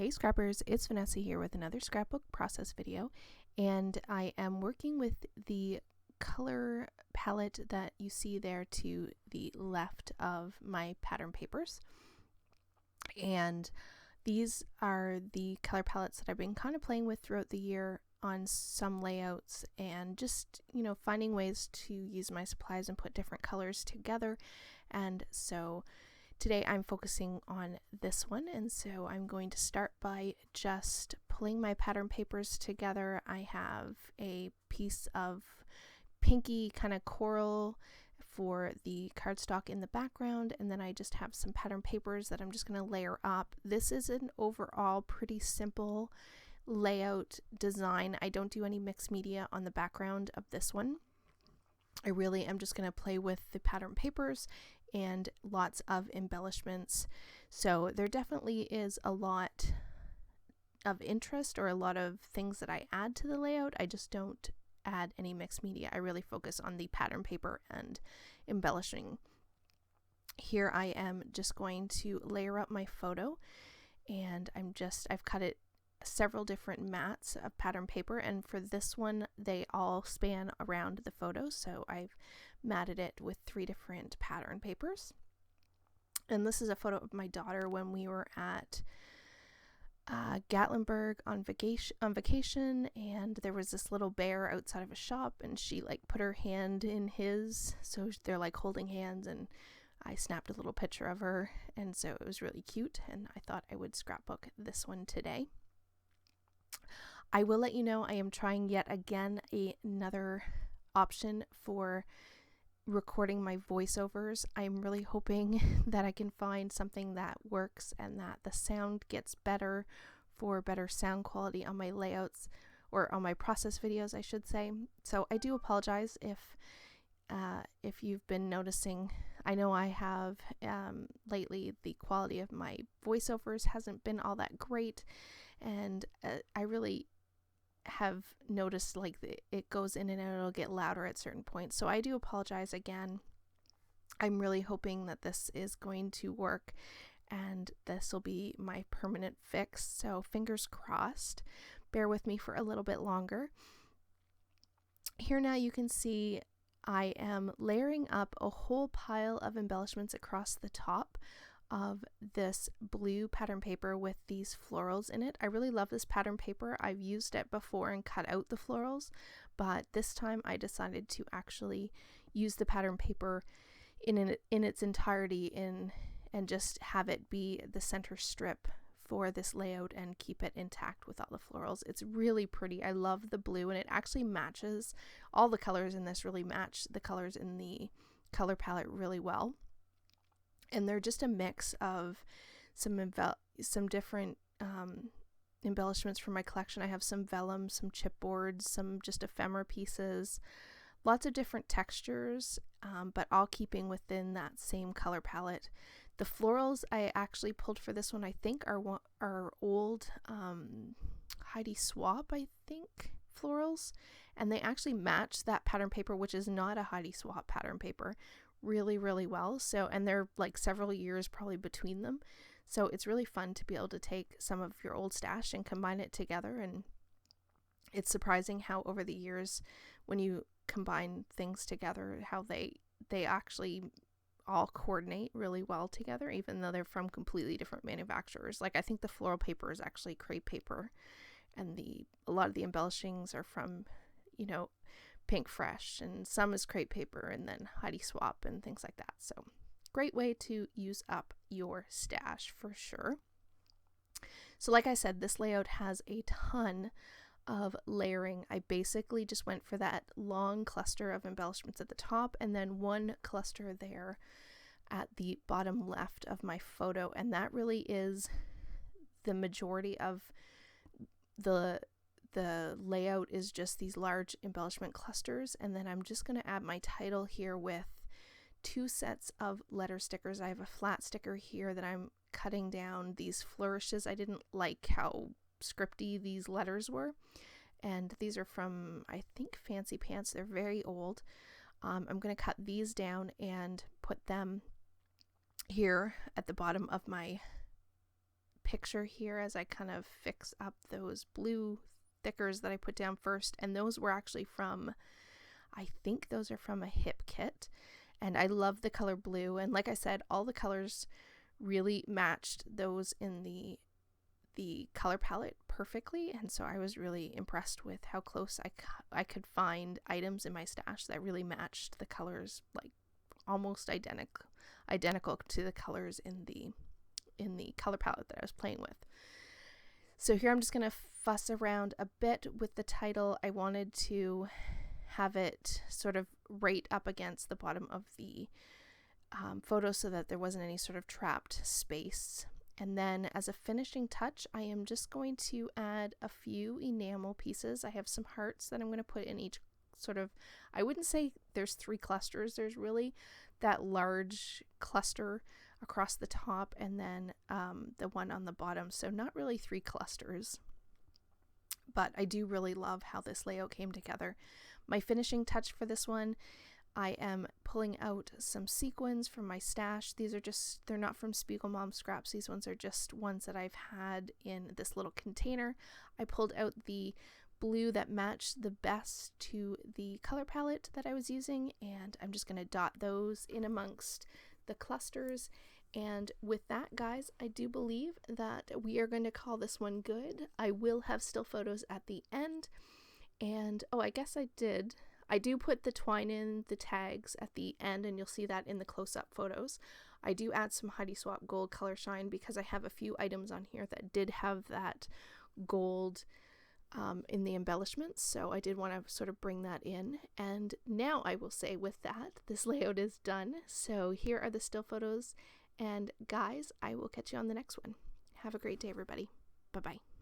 Hey Scrappers, it's Vanessa here with another scrapbook process video, and I am working with the color palette that you see there to the left of my pattern papers. And these are the color palettes that I've been kind of playing with throughout the year on some layouts, and just, finding ways to use my supplies and put different colors together. And so today I'm focusing on this one, and so I'm going to start by just pulling my pattern papers together. I have a piece of pinky kind of coral for the cardstock in the background, and then I just have some pattern papers that I'm just going to layer up. This is an overall pretty simple layout design. I don't do any mixed media on the background of this one. I really am just going to play with the pattern papers and lots of embellishments. So there definitely is a lot of interest or a lot of things that I add to the layout. I just don't add any mixed media. I really focus on the pattern paper and embellishing. Here I am just going to layer up my photo, and I've cut it several different mats of pattern paper, and for this one they all span around the photo, so I've matted it with 3 different pattern papers. And this is a photo of my daughter when we were at Gatlinburg on vacation, and there was this little bear outside of a shop, and she put her hand in his, so they're holding hands, and I snapped a little picture of her, and so it was really cute, and I thought I would scrapbook this one today. I will let you know I am trying yet again another option for recording my voiceovers. I'm really hoping that I can find something that works and that the sound gets better, for better sound quality on my layouts, or on my process videos, I should say. So I do apologize if you've been noticing. I know I have lately. The quality of my voiceovers hasn't been all that great, and I really have noticed it goes in and out, it'll get louder at certain points. So I do apologize again. I'm really hoping that this is going to work and this will be my permanent fix. So fingers crossed. Bear with me for a little bit longer. Here now you can see I am layering up a whole pile of embellishments across the top of this blue pattern paper with these florals in it. I really love this pattern paper. I've used it before and cut out the florals, but this time I decided to actually use the pattern paper in its entirety and just have it be the center strip for this layout and keep it intact with all the florals. It's really pretty. I love the blue, and it actually matches, all the colors in this really match the colors in the color palette really well. And they're just a mix of some different embellishments from my collection. I have some vellum, some chipboards, some just ephemera pieces, lots of different textures, but all keeping within that same color palette. The florals I actually pulled for this one, I think, are old Heidi Swapp, I think, florals, and they actually match that pattern paper, which is not a Heidi Swapp pattern paper, really, really well. So, and they're several years probably between them. So it's really fun to be able to take some of your old stash and combine it together. And it's surprising how over the years, when you combine things together, how they actually all coordinate really well together, even though they're from completely different manufacturers. I think the floral paper is actually crepe paper, and a lot of the embellishings are from, Pink Fresh, and some is crepe paper, and then Heidi Swapp and things like that. So great way to use up your stash for sure. So like I said, this layout has a ton of layering. I basically just went for that long cluster of embellishments at the top, and then one cluster there at the bottom left of my photo, and that really is the majority of the layout, is just these large embellishment clusters. And then I'm just going to add my title here with 2 sets of letter stickers. I have a flat sticker here that I'm cutting down these flourishes. I didn't like how scripty these letters were, and these are from, I think, Fancy Pants. They're very old. I'm going to cut these down and put them here at the bottom of my picture here as I kind of fix up those blue thickers that I put down first, and those were actually from, I think those are from a hip kit, and I love the color blue, and like I said, all the colors really matched those in the color palette perfectly, and so I was really impressed with how close I could find items in my stash that really matched the colors, like almost identical to the colors in the color palette that I was playing with. So here I'm just going to fuss around a bit with the title. I wanted to have it sort of right up against the bottom of the photo so that there wasn't any sort of trapped space. And then as a finishing touch, I am just going to add a few enamel pieces. I have some hearts that I'm going to put in each sort of, I wouldn't say there's 3 clusters. There's really that large cluster across the top and then the one on the bottom. So not really 3 clusters, but I do really love how this layout came together. My finishing touch for this one, I am pulling out some sequins from my stash. These are just, they're not from Spiegel Mom Scraps. These ones are just ones that I've had in this little container. I pulled out the blue that matched the best to the color palette that I was using, and I'm just going to dot those in amongst the clusters. And with that, guys, I do believe that we are going to call this one good. I will have still photos at the end. And oh, I guess I do put the twine in the tags at the end, and you'll see that in the close-up photos. I do add some Heidi Swap gold color shine because I have a few items on here that did have that gold in the embellishments, so I did want to sort of bring that in. And now I will say with that, this layout is done. So here are the still photos, and guys, I will catch you on the next one. Have a great day, everybody. Bye-bye.